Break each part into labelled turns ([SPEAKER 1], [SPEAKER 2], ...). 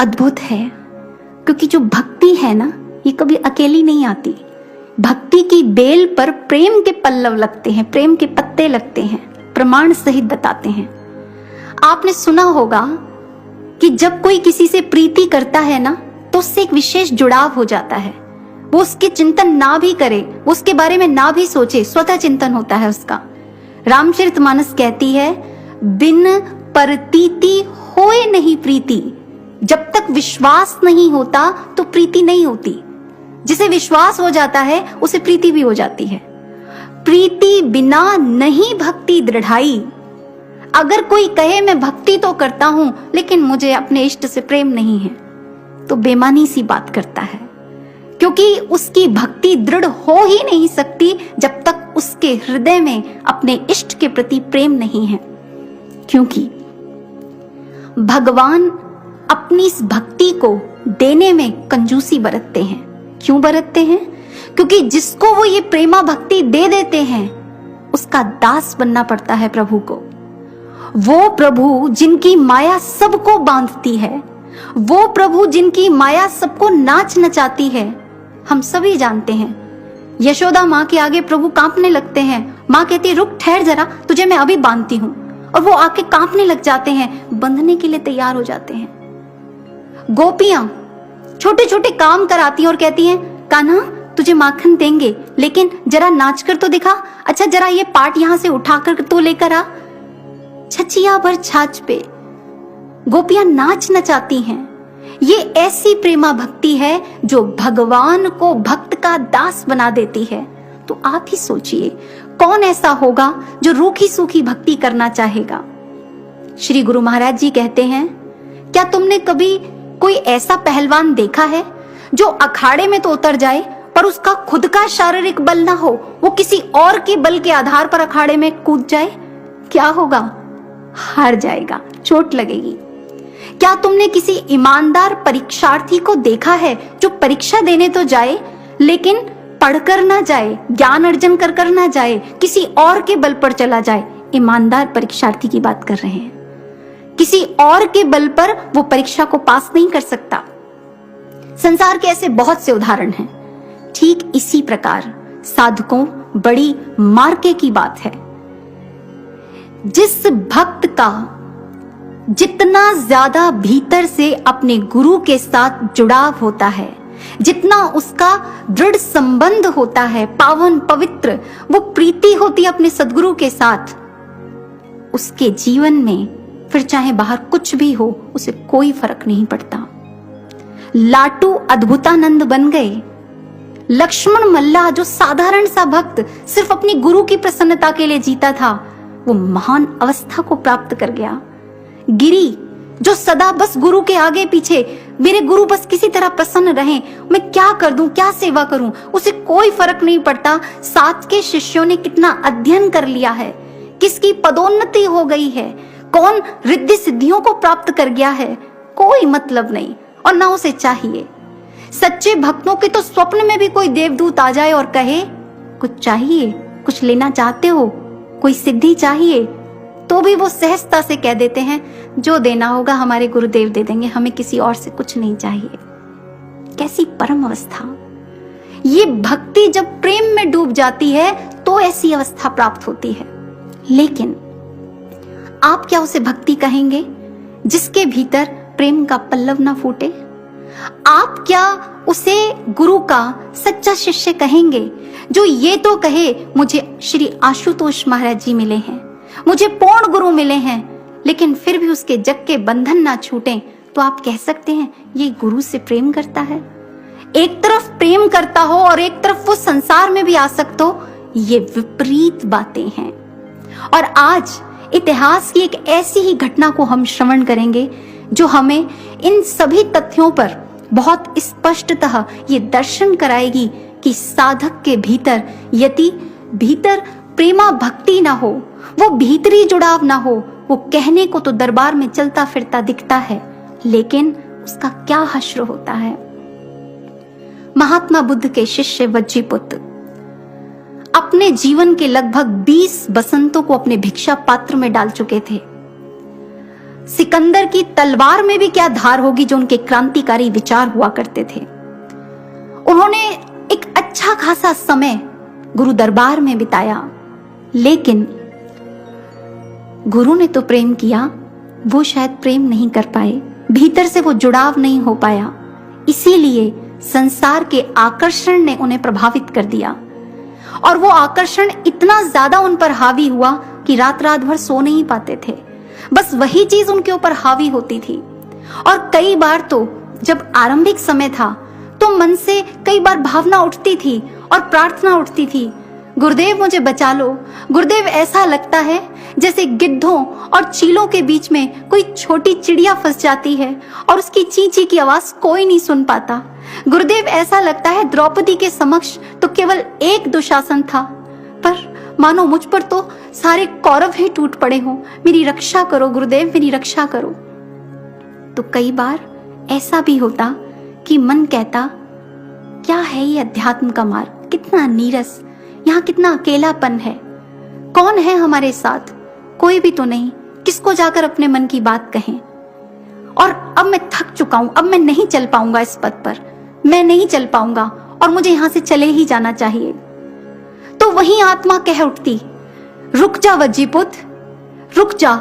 [SPEAKER 1] अद्भुत है, क्योंकि जो भक्ति है ना, ये कभी अकेली नहीं आती। भक्ति की बेल पर प्रेम के पल्लव लगते हैं, प्रेम के पत्ते लगते हैं, प्रमाण सहित बताते हैं। आपने सुना होगा कि जब कोई किसी से प्रीति करता है ना, तो उससे एक विशेष जुड़ाव हो जाता है। वो उसके चिंतन ना भी करे, वो उसके बारे में ना भी सोचे, स्वतः चिंतन होता है उसका। रामचरितमानस कहती है, बिन परतीति होए नहीं प्रीति। जब तक विश्वास नहीं होता तो प्रीति नहीं होती। जिसे विश्वास हो जाता है उसे प्रीति भी हो जाती है। प्रीति बिना नहीं भक्ति दृढ़ाई। अगर कोई कहे मैं भक्ति तो करता हूं लेकिन मुझे अपने इष्ट से प्रेम नहीं है, तो बेमानी सी बात करता है, क्योंकि उसकी भक्ति दृढ़ हो ही नहीं सकती जब तक उसके हृदय में अपने इष्ट के प्रति प्रेम नहीं है। क्योंकि भगवान अपनी इस भक्ति को देने में कंजूसी बरतते हैं। क्यों बरतते हैं? क्योंकि जिसको वो ये प्रेमा भक्ति दे देते हैं, उसका दास बनना पड़ता है प्रभु को। वो प्रभु जिनकी माया सबको बांधती है, वो प्रभु जिनकी माया सबको नाच नचाती है, हम सभी जानते हैं। यशोदा माँ के आगे प्रभु कांपने लगते हैं। माँ कहती है, रुक ठहर जरा, तुझे मैं अभी बांधती हूँ। और वो आके कांपने लग जाते हैं, बंधने के लिए तैयार हो जाते हैं। गोपियां छोटे छोटे काम कराती हैं और कहती हैं, कान्हा तुझे माखन देंगे, लेकिन जरा नाच कर तो दिखा। अच्छा जरा ये पाट यहां से उठाकर तो लेकर आ। छचिया भर छाछ पे गोपियां नाच नचाती हैं। ये ऐसी प्रेमा भक्ति है जो भगवान को भक्त का दास बना देती है। तो आप ही सोचिए, कौन ऐसा होगा जो रूखी सूखी भक्ति करना चाहेगा। श्री गुरु महाराज जी कहते हैं, क्या तुमने कभी कोई ऐसा पहलवान देखा है जो अखाड़े में तो उतर जाए पर उसका खुद का शारीरिक बल ना हो, वो किसी और के बल के आधार पर अखाड़े में कूद जाए? क्या होगा? हार जाएगा, चोट लगेगी। क्या तुमने किसी ईमानदार परीक्षार्थी को देखा है जो परीक्षा देने तो जाए लेकिन पढ़कर ना जाए, ज्ञान अर्जन कर ना जाए, किसी और के बल पर चला जाए? ईमानदार परीक्षार्थी की बात कर रहे हैं। किसी और के बल पर वो परीक्षा को पास नहीं कर सकता। संसार के ऐसे बहुत से उदाहरण हैं। ठीक इसी प्रकार साधकों बड़ी मार्के की बात है। जिस भक्त का जितना ज्यादा भीतर से अपने गुरु के साथ जुड़ाव होता है, जितना उसका दृढ़ संबंध होता है, पावन पवित्र वो प्रीति होती है अपने सद्गुरु के साथ, उसके जीवन में फिर चाहे बाहर कुछ भी हो उसे कोई फर्क नहीं पड़ता। लाटू अद्भुतानंद बन गए। लक्ष्मण मल्ला जो साधारण सा भक्त सिर्फ अपनी गुरु की प्रसन्नता के लिए जीता था, वो महान अवस्था को प्राप्त कर गया। गिरी जो सदा बस गुरु के आगे पीछे, मेरे गुरु बस किसी तरह प्रसन्न रहें, मैं क्या कर दूं, क्या सेवा करूं, उसे कोई फर्क नहीं पड़ता। साथ के शिष्यों ने कितना अध्ययन कर लिया है, किसकी पदोन्नति हो गई है, कौन रिद्धि सिद्धियों को प्राप्त कर गया है, कोई मतलब नहीं और ना उसे चाहिए। सच्चे भक्तों के तो स्वप्न में भी कोई देवदूत आ जाए और कहे कुछ चाहिए, कुछ लेना चाहते हो, कोई सिद्धि चाहिए, तो भी वो सहजता से कह देते हैं जो देना होगा हमारे गुरुदेव दे देंगे, हमें किसी और से कुछ नहीं चाहिए। कैसी परम अवस्था! ये भक्ति जब प्रेम में डूब जाती है तो ऐसी अवस्था प्राप्त होती है। लेकिन आप क्या उसे भक्ति कहेंगे जिसके भीतर प्रेम का पल्लव ना फूटे? आप क्या उसे गुरु का सच्चा शिष्य कहेंगे जो ये तो कहे मुझे श्री आशुतोष महाराज जी मिले हैं, मुझे पूर्ण गुरु मिले हैं, लेकिन फिर भी उसके जग के बंधन ना छूटें? तो आप कह सकते हैं ये गुरु से प्रेम करता है। एक तरफ प्रेम करता हो और एक तरफ वो संसार में भी आसक्त हो, ये विपरीत बातें हैं। और आज इतिहास की एक ऐसी ही घटना को हम श्रवण करेंगे जो हमें इन सभी तथ्यों पर बहुत स्पष्टतः ये दर्शन कराएगी कि साधक के भीतर यदि भीतर प्रेमा भक्ति ना हो, वो भीतरी जुड़ाव ना हो, वो कहने को तो दरबार में चलता फिरता दिखता है, लेकिन उसका क्या हश्र होता है। महात्मा बुद्ध के शिष्य वज्जीपुत्र अपने जीवन के लगभग 20 बसंतों को अपने भिक्षा पात्र में डाल चुके थे। सिकंदर की तलवार में भी क्या धार होगी जो उनके क्रांतिकारी विचार हुआ करते थे। उन्होंने एक अच्छा खासा समय गुरु दरबार में बिताया, लेकिन गुरु ने तो प्रेम किया, वो शायद प्रेम नहीं कर पाए, भीतर से वो जुड़ाव नहीं हो पाया। इसीलिए संसार के आकर्षण ने उन्हें प्रभावित कर दिया और वो आकर्षण इतना ज्यादा उन पर हावी हुआ कि रात रात भर सो नहीं पाते थे। बस वही चीज उनके ऊपर हावी होती थी। और कई बार तो जब आरंभिक समय था तो मन से कई बार भावना उठती थी और प्रार्थना उठती थी, गुरुदेव मुझे बचा लो। गुरुदेव ऐसा लगता है जैसे गिद्धों और चीलों के बीच में कोई छोटी चिड़िया फंस जाती है और उसकी ची ची की आवाज कोई नहीं सुन पाता। गुरुदेव ऐसा लगता है द्रौपदी के समक्ष तो केवल एक दुशासन था, पर मानो मुझ पर तो सारे कौरव ही टूट पड़े हों। मेरी रक्षा करो गुरुदेव, मेरी रक्षा करो। तो कई बार ऐसा भी होता कि मन कहता, क्या है ये अध्यात्म का मार्ग, कितना नीरस, यहाँ कितना अकेलापन है, कौन है हमारे साथ, कोई भी तो नहीं, किसको जाकर अपने मन की बात कहें। और अब मैं थक चुका हूं, अब मैं नहीं चल पाऊंगा इस पथ पर, मैं नहीं चल पाऊंगा और मुझे यहां से चले ही जाना चाहिए। तो वही आत्मा कह उठती, रुक जा वज्जीपुत्र, रुक जा।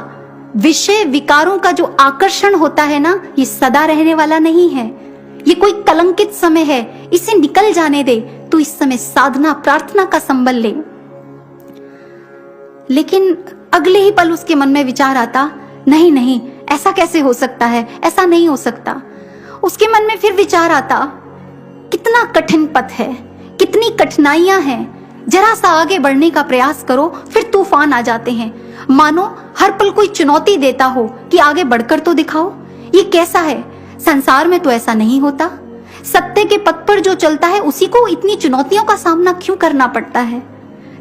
[SPEAKER 1] विषय विकारों का जो आकर्षण होता है ना, ये सदा रहने वाला नहीं है, ये कोई कलंकित समय है, इसे निकल जाने दे। तू इस समय साधना प्रार्थना का संबल ले। लेकिन अगले ही पल उसके मन में विचार आता, नहीं नहीं, ऐसा कैसे हो सकता है, ऐसा नहीं हो सकता। उसके मन में फिर विचार आता, कितना कठिन पथ है, कितनी कठिनाइयां हैं, जरा सा आगे बढ़ने का प्रयास करो, फिर तूफान आ जाते हैं। मानो हर पल कोई चुनौती देता हो कि आगे बढ़कर तो दिखाओ। ये कैसा है, संसार में तो ऐसा नहीं होता। सत्य के पथ पर जो चलता है उसी को इतनी चुनौतियों का सामना क्यों करना पड़ता है।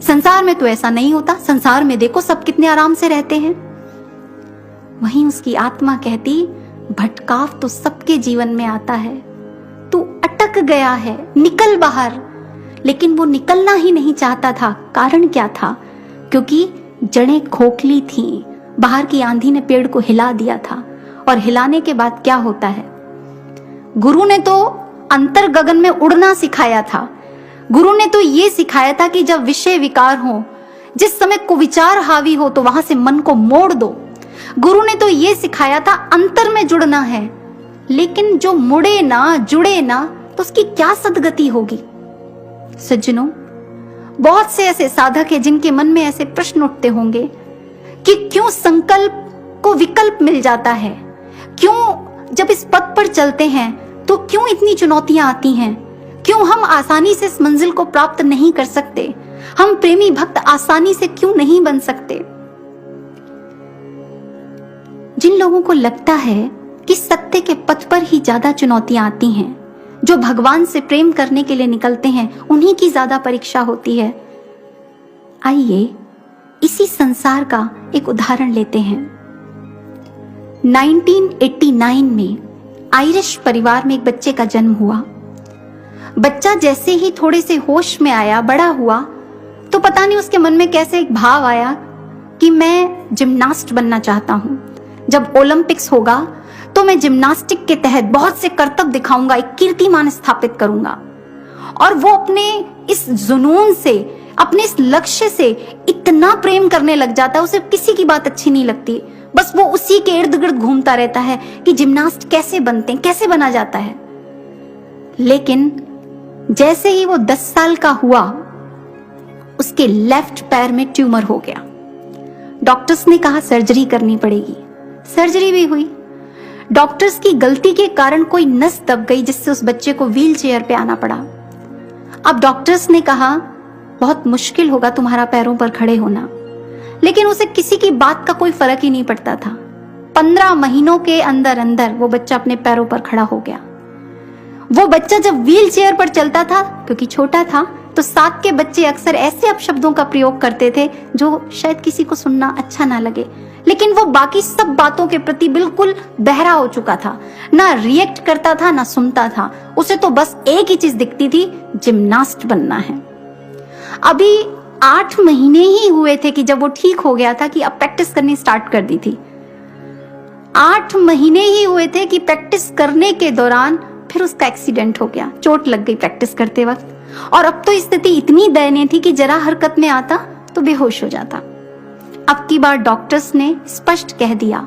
[SPEAKER 1] संसार में तो ऐसा नहीं होता, संसार में देखो सब कितने आराम से रहते हैं। वहीं उसकी आत्मा कहती, भटकाव तो सबके जीवन में आता है, तू अटक गया है, निकल बाहर। लेकिन वो निकलना ही नहीं चाहता था। कारण क्या था? क्योंकि जड़ें खोखली थीं। बाहर की आंधी ने पेड़ को हिला दिया था, और हिलाने के बाद क्या होता है? गुरु ने तो अंतर गगन में उड़ना सिखाया था। गुरु ने तो ये सिखाया था कि जब विषय विकार हो, जिस समय कुविचार हावी हो, तो वहां से मन को मोड़ दो। गुरु ने तो ये सिखाया था अंतर में जुड़ना है। लेकिन जो मुड़े ना, जुड़े ना, तो उसकी क्या सदगति होगी? सज्जनों, बहुत से ऐसे साधक हैं जिनके मन में ऐसे प्रश्न उठते होंगे कि क्यों संकल्प को विकल्प मिल जाता है, क्यों जब इस पथ पर चलते हैं तो क्यों इतनी चुनौतियां आती हैं, क्यों हम आसानी से इस मंजिल को प्राप्त नहीं कर सकते, हम प्रेमी भक्त आसानी से क्यों नहीं बन सकते। जिन लोगों को लगता है कि सत्य के पथ पर ही ज्यादा चुनौतियां आती हैं, जो भगवान से प्रेम करने के लिए निकलते हैं, उन्हीं की ज्यादा परीक्षा होती है। आइए इसी संसार का एक उदाहरण लेते हैं। 1989 में आयरिश परिवार में एक बच्चे का जन्म हुआ। बच्चा जैसे ही थोड़े से होश में आया, बड़ा हुआ, तो पता नहीं उसके मन में कैसे एक भाव आया कि मैं जिम्नास्ट बनना चाहता हूं। जब ओलंपिक्स होगा तो मैं जिम्नास्टिक के तहत बहुत से करतब दिखाऊंगा, एक कीर्तिमान स्थापित करूंगा। और वो अपने इस जुनून से, अपने इस लक्ष्य से इतना प्रेम करने लग जाता है, उसे किसी की बात अच्छी नहीं लगती, बस वो उसी के इर्द गिर्द घूमता रहता है कि जिम्नास्ट कैसे बनते हैं, कैसे बना जाता है। लेकिन जैसे ही वो 10 साल का हुआ, उसके लेफ्ट पैर में ट्यूमर हो गया। डॉक्टर्स ने कहा सर्जरी करनी पड़ेगी। सर्जरी भी हुई। डॉक्टर्स की गलती के कारण कोई नस दब गई, जिससे उस बच्चे को व्हील चेयर पे आना पड़ा। अब डॉक्टर्स ने कहा बहुत मुश्किल होगा तुम्हारा पैरों पर खड़े होना, लेकिन उसे किसी की बात का कोई फर्क ही नहीं पड़ता था। 15 महीनों के अंदर अंदर वो बच्चा अपने पैरों पर खड़ा हो गया। वो बच्चा जब व्हील चेयर पर चलता था, क्योंकि छोटा था, तो साथ के बच्चे अक्सर ऐसे अपशब्दों का प्रयोग करते थे जो शायद किसी को सुनना अच्छा ना लगे, लेकिन वो बाकी सब बातों के प्रति बिल्कुल बहरा हो चुका था। ना रिएक्ट करता था, ना सुनता था। उसे तो बस एक ही चीज दिखती थी, जिम्नास्ट बनना है। अभी 8 महीने ही हुए थे कि जब वो ठीक हो गया था कि अब प्रैक्टिस करनी स्टार्ट कर दी थी। 8 महीने ही हुए थे कि प्रैक्टिस करने के दौरान फिर उसका एक्सीडेंट हो गया, चोट लग गई प्रैक्टिस करते वक्त। और अब तो स्थिति इतनी दयनीय थी कि जरा हरकत में आता तो बेहोश हो जाता। अब की बार डॉक्टर्स ने स्पष्ट कह दिया,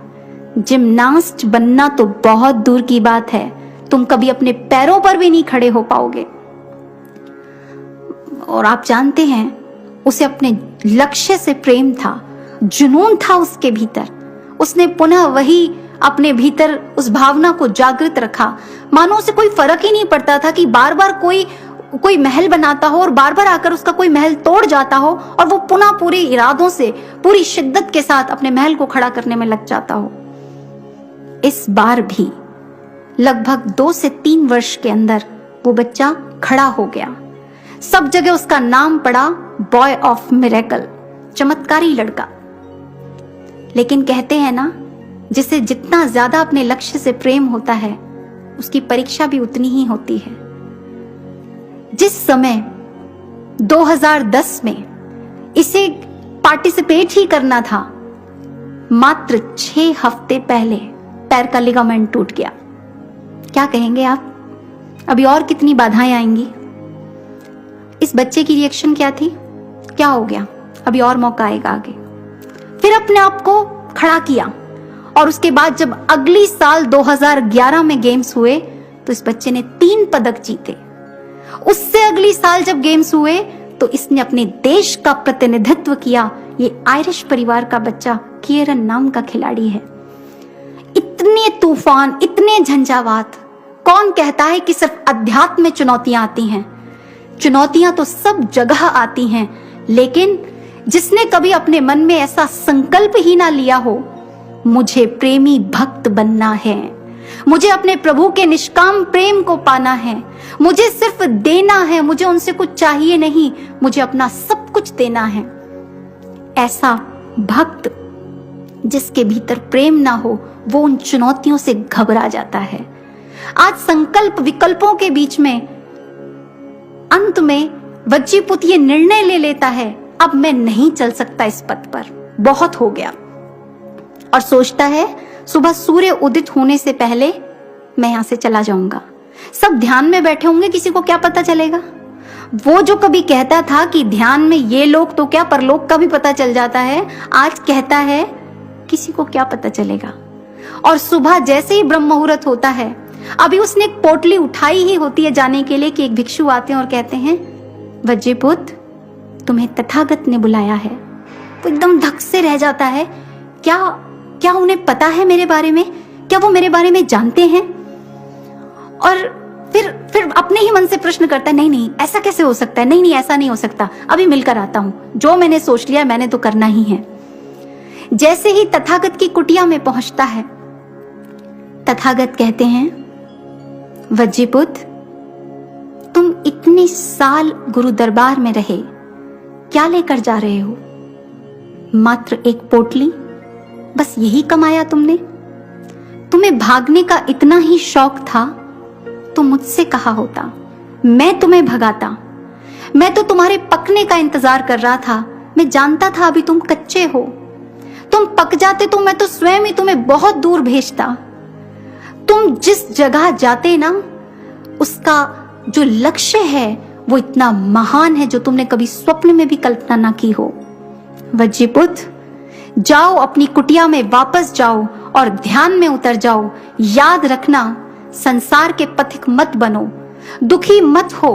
[SPEAKER 1] जिम्नास्ट बनना तो बहुत दूर की बात है, तुम कभी अपने पैरों पर भी नहीं खड़े हो पाओगे। और आप जानते हैं, उसे अपने लक्ष्य से प्रेम था, जुनून था उसके भीतर। उसने पुनः वही अपने भीतर उस भावना को जागृत रखा। मानो उसे कोई फर्क ही नहीं पड़ता था कि बार बार कोई महल बनाता हो और बार बार आकर उसका कोई महल तोड़ जाता हो और वो पुनः पूरे इरादों से, पूरी शिद्दत के साथ अपने महल को खड़ा करने में लग जाता हो। इस बार भी लगभग 2 से 3 वर्ष के अंदर वो बच्चा खड़ा हो गया। सब जगह उसका नाम पड़ा बॉय ऑफ मिरेकल, चमत्कारी लड़का। लेकिन कहते हैं ना, जिसे जितना ज्यादा अपने लक्ष्य से प्रेम होता है, उसकी परीक्षा भी उतनी ही होती है। जिस समय 2010 में इसे पार्टिसिपेट ही करना था, मात्र 6 हफ्ते पहले पैर का लिगामेंट टूट गया। क्या कहेंगे आप? अभी और कितनी बाधाएं आएंगी? इस बच्चे की रिएक्शन क्या थी? क्या हो गया? अभी और मौका आएगा आगे। फिर अपने आप को खड़ा किया और उसके बाद जब अगली साल 2011 में गेम्स हुए तो इस बच्चे ने 3 पदक जीते। उससे अगली साल जब गेम्स हुए तो इसने अपने देश का प्रतिनिधित्व किया। ये आयरिश परिवार का बच्चा किएरन नाम का खिलाड़ी है। इतने तूफान, इतने झंझावात, कौन कहता है कि सिर्फ अध्यात्म में चुनौतियां आती हैं? चुनौतियां तो सब जगह आती हैं, लेकिन जिसने कभी अपने मन में ऐसा संकल्प ही ना लिया हो, मुझे प्रेमी भक्त बनना है, मुझे अपने प्रभु के निष्काम प्रेम को पाना है, मुझे सिर्फ देना है, मुझे उनसे कुछ चाहिए नहीं, मुझे अपना सब कुछ देना है, ऐसा भक्त जिसके भीतर प्रेम ना हो, वो उन चुनौतियों से घबरा जाता है। आज संकल्प विकल्पों के बीच में अंत में वज्जीपुत्र ये निर्णय ले लेता है, अब मैं नहीं चल सकता इस पथ पर, बहुत हो गया। और सोचता है सुबह सूर्य उदित होने से पहले मैं यहां से चला जाऊंगा। सब ध्यान में बैठे होंगे, किसी को क्या पता चलेगा? वो जो कभी कहता था कि ध्यान में ये लोग तो क्या परलोक का भी पता चल जाता है, आज कहता है किसी को क्या पता चलेगा। और सुबह जैसे ही ब्रह्म मुहूर्त होता है, अभी उसने एक पोटली उठाई ही होती है जाने के लिए कि एक भिक्षु आते हैं और कहते हैं, वज्जीपुत्र तुम्हें तथागत ने बुलाया है। वो एकदम धक से रह जाता है। क्या उन्हें पता है मेरे बारे में? क्या वो मेरे बारे में जानते हैं? और फिर अपने ही मन से प्रश्न करता है, नहीं ऐसा कैसे हो सकता है, नहीं ऐसा नहीं हो सकता, अभी मिलकर आता हूं, जो मैंने सोच लिया मैंने तो करना ही है। जैसे ही तथागत की कुटिया में पहुंचता है, तथागत कहते हैं, वज्जीपुत्र तुम इतने साल गुरु दरबार में रहे, क्या लेकर जा रहे हो? मात्र एक पोटली, बस यही कमाया तुमने? तुम्हें भागने का इतना ही शौक था तो मुझसे कहा होता, मैं तुम्हें भगाता। मैं तो तुम्हारे पकने का इंतजार कर रहा था, मैं जानता था अभी तुम कच्चे हो। तुम पक जाते तो मैं तो स्वयं ही तुम्हें बहुत दूर भेजता। तुम जिस जगह जाते ना, उसका जो लक्ष्य है वो इतना महान है जो तुमने कभी स्वप्न में भी कल्पना ना की हो। वज्जीपुत्र जाओ, अपनी कुटिया में वापस जाओ और ध्यान में उतर जाओ। याद रखना, संसार के पथिक मत बनो, दुखी मत हो।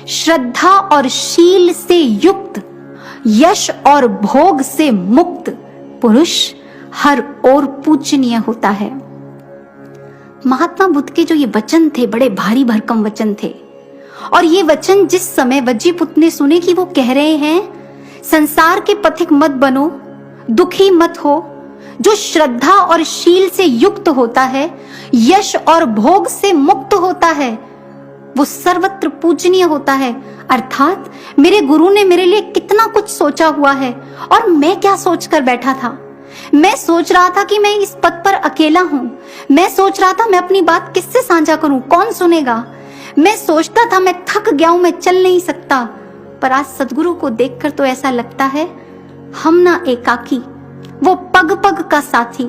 [SPEAKER 1] श्रद्धा और शील से युक्त, यश और भोग से मुक्त पुरुष हर ओर पूजनीय होता है। महात्मा बुद्ध के जो ये वचन थे, बड़े भारी भरकम वचन थे। और ये वचन जिस समय वज्जीपुत्र ने सुने कि वो कह रहे हैं, संसार के पथिक मत बनो, दुखी मत हो, जो श्रद्धा और शील से युक्त होता है, यश और भोग से मुक्त होता है, वो सर्वत्र पूजनीय होता है। अर्थात मेरे गुरु ने मेरे लिए कितना कुछ सोचा हुआ है और मैं क्या सोचकर बैठा था। मैं सोच रहा था कि मैं इस पद पर अकेला हूं। मैं सोच रहा था मैं अपनी बात किससे साझा करूं, कौन सुनेगा। मैं सोचता था मैं थक गया हूं, मैं चल नहीं सकता। पर आज सदगुरु को देखकर तो ऐसा लगता है हम ना एकाकी, वो पग पग का साथी।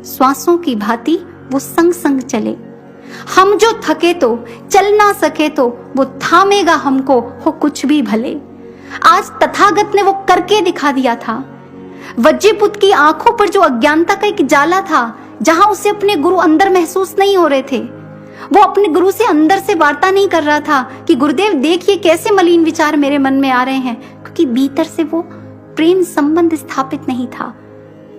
[SPEAKER 1] श्वासों की भांति वो संग संग चले। हम जो थके तो चल ना सके तो वो थामेगा हमको, हो कुछ भी भले। आज तथागत ने वो करके दिखा दिया था। वज्जीपुत्र की आंखों पर जो अज्ञानता का एक जाला था, जहां उसे अपने गुरु अंदर महसूस नहीं हो रहे थे, वो अपने गुरु से अंदर से वार्ता नहीं कर रहा था कि गुरुदेव देखिए कैसे मलिन विचार मेरे मन में आ रहे हैं, क्योंकि भीतर से वो प्रेम संबंध स्थापित नहीं था।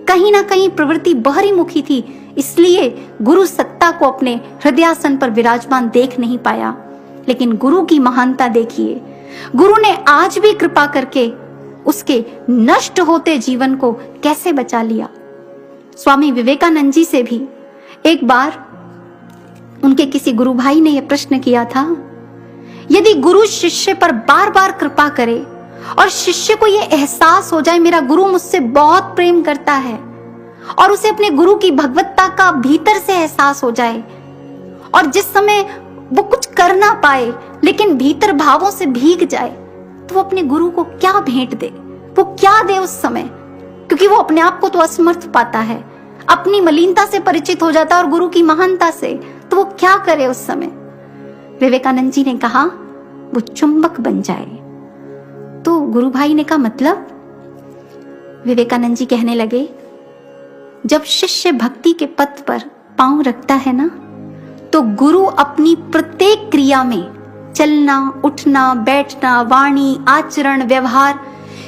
[SPEAKER 1] कहीं ना कहीं प्रवृत्ति बहिर्मुखी थी, इसलिए गुरु सत्ता को अपने हृदयासन पर विराजमान देख नहीं पाया। लेकिन गुरु की महानता देखिए, गुरु ने आज भी कृपा करके उसके नष्ट होते जीवन को कैसे बचा लिया। स्वामी विवेकानंद जी से भी एक बार उनके किसी गुरु भाई ने यह प्रश्न किया था, यदि गुरु शिष्य पर बार बार कृपा करे और शिष्य को यह एहसास हो जाए मेरा गुरु मुझसे बहुत प्रेम करता है, और उसे अपने गुरु की भगवत्ता का भीतर से एहसास हो जाए, और जिस समय वो कुछ कर ना पाए लेकिन भीतर भावों से भीग जाए, तो वो अपने गुरु को क्या भेंट दे, वो क्या दे उस समय, क्योंकि वो अपने आप को तो असमर्थ पाता है, अपनी मलिनता से परिचित हो जाता है और गुरु की महानता से, तो वो क्या करे उस समय। विवेकानंद जी ने कहा वो चुंबक बन जाए। तो गुरु भाई ने कहा मतलब? विवेकानंद जी कहने लगे, जब शिष्य भक्ति के पथ पर पांव रखता है ना, तो गुरु अपनी प्रत्येक क्रिया में चलना, उठना, बैठना, वाणी, आचरण, व्यवहार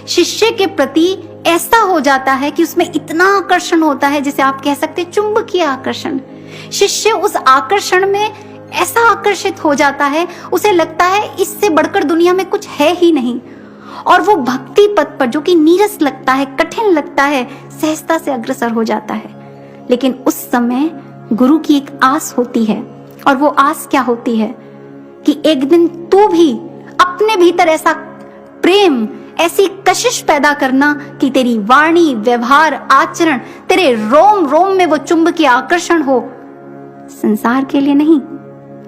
[SPEAKER 1] शिष्य के प्रति ऐसा हो जाता है कि उसमें इतना आकर्षण होता है, जिसे आप कह सकते हैं चुंबकीय आकर्षण। शिष्य उस आकर्षण में ऐसा आकर्षित हो जाता है, उसे लगता है इससे बढ़कर दुनिया में कुछ है ही नहीं, और वो भक्ति पथ पर जो कि नीरस लगता है, कठिन लगता है, सहजता से अग्रसर हो जाता है। लेकिन उस समय गुरु की एक आस होती है, और वो आस क्या होती है कि एक दिन तू भी अपने भीतर ऐसा प्रेम, ऐसी कशिश पैदा करना कि तेरी वाणी, व्यवहार, आचरण, तेरे रोम रोम में वो चुंबकीय आकर्षण हो, संसार के लिए नहीं,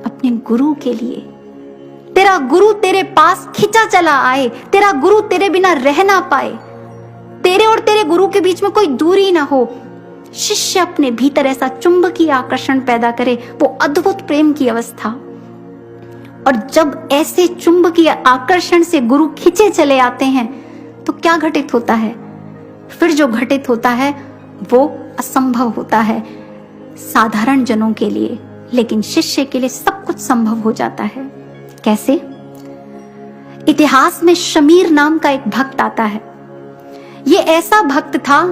[SPEAKER 1] अपने गुरु के लिए। तेरा गुरु तेरे पास खिंचा चला आए, तेरा गुरु तेरे बिना रह ना पाए, तेरे और तेरे गुरु के बीच में कोई दूरी ना हो। शिष्य अपने भीतर ऐसा चुंबकीय आकर्षण पैदा करे, वो अद्भुत प्रेम की अवस्था। और जब ऐसे चुंबकीय आकर्षण से गुरु खिंचे चले आते हैं, तो क्या घटित होता है? फिर जो घटित होता है वो असंभव होता है साधारण जनों के लिए, लेकिन शिष्य के लिए सब कुछ संभव हो जाता है। कैसे? इतिहास में शमीर नाम का एक भक्त आता है। ये ऐसा भक्त था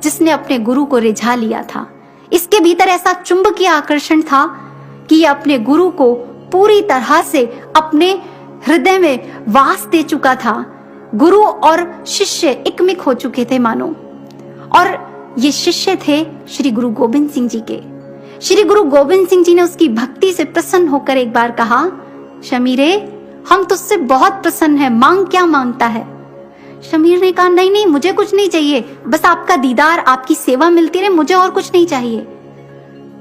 [SPEAKER 1] जिसने अपने गुरु को रिझा लिया था। इसके भीतर ऐसा चुंबकीय आकर्षण था कि ये अपने गुरु को पूरी तरह से अपने हृदय में वास दे चुका था। गुरु और शिष्य एकमिक हो चुके थे मानो। और ये शिष्य थे श्री गुरु गोविंद सिंह जी के। श्री गुरु गोविंद सिंह जी ने उसकी भक्ति से प्रसन्न होकर एक बार कहा, शमीरे हम तुझसे बहुत प्रसन्न हैं, मांग क्या मांगता है? शमीर ने कहा, नहीं नहीं मुझे कुछ नहीं चाहिए, बस आपका दीदार, आपकी सेवा मिलती रहे, मुझे और कुछ नहीं चाहिए।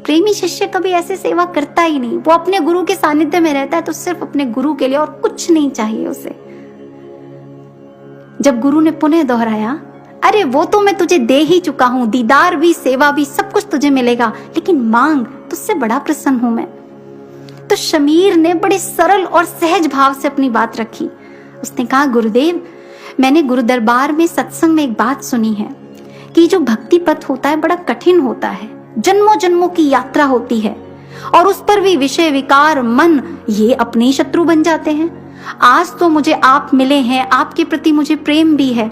[SPEAKER 1] प्रेमी शिष्य कभी ऐसे सेवा करता ही नहीं, वो अपने गुरु के सानिध्य में रहता है तो सिर्फ अपने गुरु के लिए, और कुछ नहीं चाहिए उसे। जब गुरु ने पुनः दोहराया, अरे वो तो मैं तुझे दे ही चुका हूं, दीदार भी, सेवा भी, सब कुछ तुझे मिलेगा, लेकिन मांग, तुझसे बड़ा प्रसन्न हूं मैं। तो शमीर ने बड़े सरल और सहज भाव से अपनी बात रखी। उसने कहा, गुरुदेव मैंने गुरु दरबार में सत्संग में एक बात सुनी है कि जो भक्ति पथ होता है बड़ा कठिन होता है, जन्मों जन्मों की यात्रा होती है, और उस पर भी विषय, विकार, मन ये अपने शत्रु बन जाते हैं। आज तो मुझे आप मिले हैं, आपके प्रति मुझे प्रेम भी है,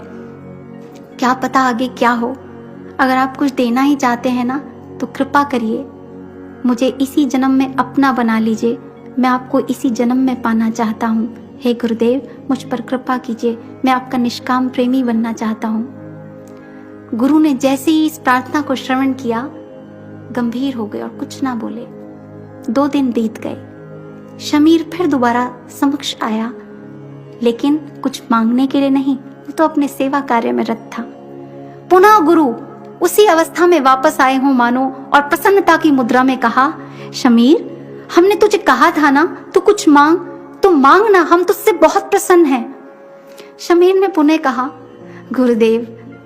[SPEAKER 1] क्या पता आगे क्या हो। अगर आप कुछ देना ही चाहते हैं ना तो कृपा करिए, मुझे इसी जन्म में अपना बना लीजिए, मैं आपको इसी जन्म में पाना चाहता हूँ। हे गुरुदेव मुझ पर कृपा कीजिए, मैं आपका निष्काम प्रेमी बनना चाहता हूँ। गुरु ने जैसे ही इस प्रार्थना को श्रवण किया, गंभीर हो गए और कुछ ना बोले। 2 दिन बीत गए। शमीर फिर दोबारा समक्ष आया, लेकिन कुछ मांगने के लिए नहीं, वो तो अपने सेवा कार्य में रत था। पुनः गुरु उसी अवस्था में वापस आए हों मानो, और प्रसन्नता की मुद्रा में कहा, शमीर हमने तुझे कहा था ना तू कुछ मांग, तो मांग ना, हम तुझसे बहुत प्रसन्न हैं। शमीर ने पुनः कहा, गुरुदेव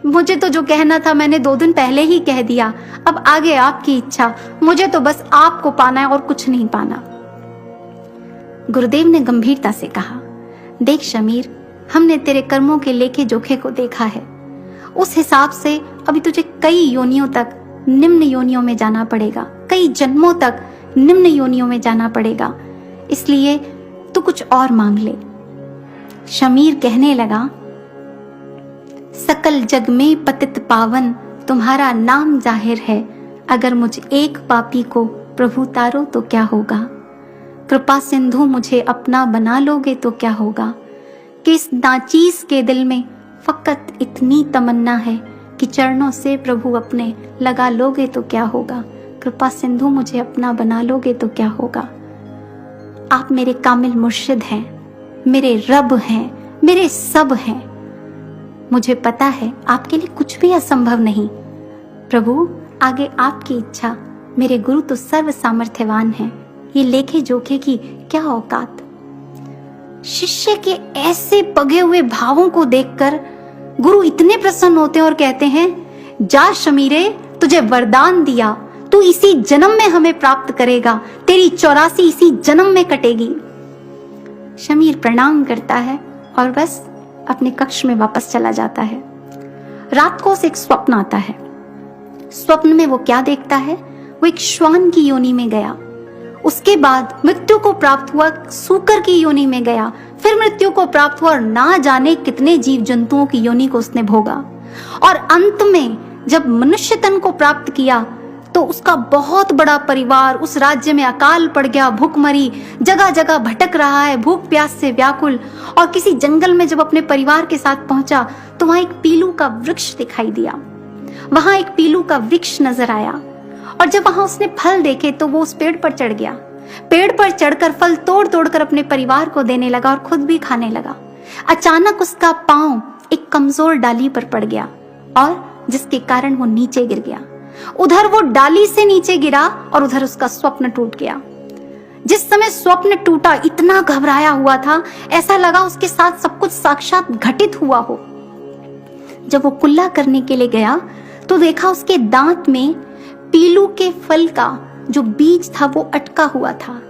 [SPEAKER 1] मुझे तो जो कहना था मैंने 2 दिन पहले ही कह दिया, अब आगे आपकी इच्छा, मुझे तो बस आपको पाना है और कुछ नहीं पाना। गुरुदेव ने गंभीरता से कहा, देख शमीर, हमने तेरे कर्मों के लेखे जोखे को देखा है। उस हिसाब से अभी तुझे कई योनियों तक निम्न योनियों में जाना पड़ेगा, कई जन्मों तक निम्न योनियों में जाना पड़ेगा, इसलिए तू कुछ और मांग ले। शमीर कहने लगा, सकल जग में पतित पावन तुम्हारा नाम जाहिर है, अगर मुझ एक पापी को प्रभु तारो तो क्या होगा। कृपा सिंधु मुझे अपना बना लोगे तो क्या होगा। कि इस नाचीज के दिल में फकत इतनी तमन्ना है कि चरणों से प्रभु अपने लगा लोगे तो क्या होगा। कृपा सिंधु मुझे अपना बना लोगे तो क्या होगा। आप मेरे कामिल मुर्शिद हैं, मेरे रब हैं, मेरे सब हैं। मुझे पता है आपके लिए कुछ भी असंभव नहीं। प्रभु, आगे आपकी इच्छा। मेरे गुरु तो सर्व सामर्थ्यवान हैं, ये लेखे जोखे की क्या औकात। शिष्य के ऐसे पगे हुए भावों को देखकर गुरु इतने प्रसन्न होते हैं और कहते हैं, जा शमीरे, तुझे वरदान दिया, तू इसी जन्म में हमें प्राप्त करेगा, तेरी 84 इसी जन्म में कटेगी। शमीर प्रणाम करता है और बस अपने कक्ष में वापस चला जाता है। रात को उसे एक स्वप्न आता है। स्वप्न में वो क्या देखता है, वो एक श्वान की योनि में गया, उसके बाद मृत्यु को प्राप्त हुआ, सूकर की योनि में गया, फिर मृत्यु को प्राप्त हुआ और ना जाने कितने जीव जंतुओं की योनि को उसने भोगा, और अंत में जब मनुष्य तन को प्राप्त किया तो उसका बहुत बड़ा परिवार उस राज्य में अकाल पड़ गया, भूखमरी, जगह जगह भटक रहा है, भूख प्यास से व्याकुल। और किसी जंगल में जब अपने परिवार के साथ पहुंचा तो वहां एक पीलू का वृक्ष दिखाई दिया, वहां एक पीलू का वृक्ष नजर आया, और जब वहां उसने फल देखे तो वो उस पेड़ पर चढ़ गया। पेड़ पर चढ़कर फल तोड़ तोड़कर अपने परिवार को देने लगा और खुद भी खाने लगा। अचानक उसका पांव एक कमजोर डाली पर पड़ गया और जिसके कारण वो नीचे गिर गया। उधर वो डाली से नीचे गिरा और उधर उसका स्वप्न टूट गया। जिस समय स्वप्न टूटा इतना घबराया हुआ था, ऐसा लगा उसके साथ सब कुछ साक्षात घटित हुआ हो। जब वो कुल्ला करने के लिए गया तो देखा उसके दांत में पीलू के फल का जो बीज था वो अटका हुआ था।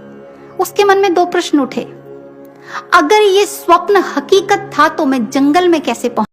[SPEAKER 1] उसके मन में 2 प्रश्न उठे। अगर ये स्वप्न हकीकत था तो मैं जंगल में कैसे पहुंचा।